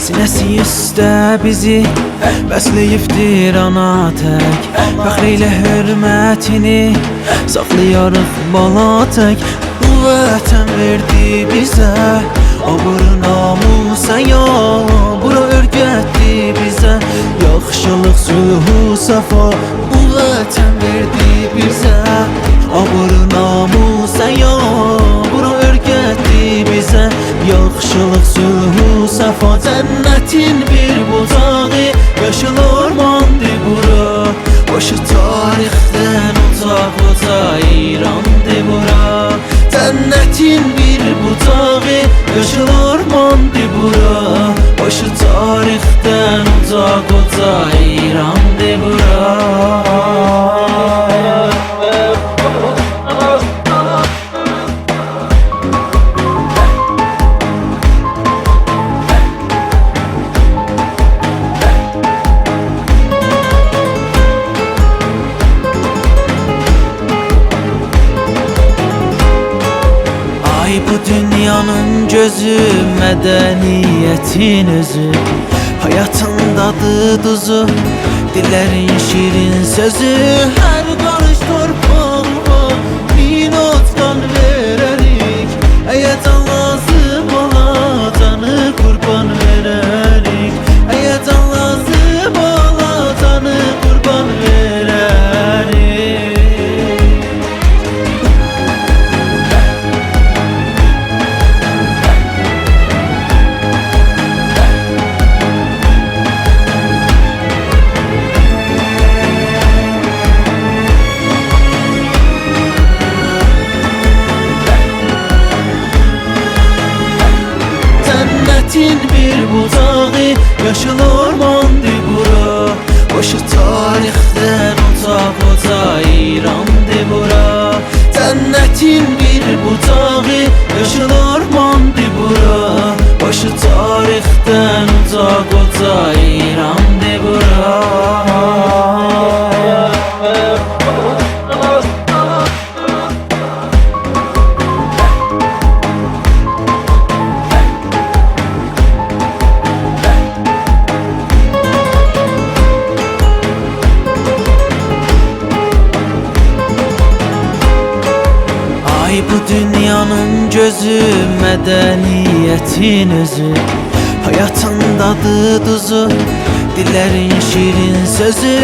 Sinəsi üstə bizi bəsləyibdir ana tək. Fəxr ilə hörmətini saxlayarıq bala tək. Bu vətən verdi bizə abır namusa ya. Bura örgətdi bizə yaxşılıq, sülhü, səfa. Bu vətən verdi bizə abır namusa ya. Bura örgətdi bizə yaxşılıq, sülhü, səfa. Cənnətin bir bucağı, yaşıl ormandır bura. Başı tarixdən uzaq uca İrandır bura. Cənnətin bir bucağı, yaşıl ormandır bura. Başı tarixdən uzaq uca İrandır bura. Bu dünyanın gözü, mədəniyyətin özü. Hayatın dadı duzu, dillerin şirin sözü. Hər qarış torpağa bir otdan verərik. Əgər can lazım ola, canı qurban verərik. Əgər can lazım ola, canı qurban verərik. Cənnətin bir bucağı, yaşıl ormandır bura. Başı tarixdən uzaq uca İrandır bura. Cənnətin bir bucağı, yaşıl ormandır bura. Başı tarixdən uzaq uca İrandır bura. Bu dünyanın gözü, mədəniyyətin özü. Hayatın dadı duzu, dillerin şirin sözü.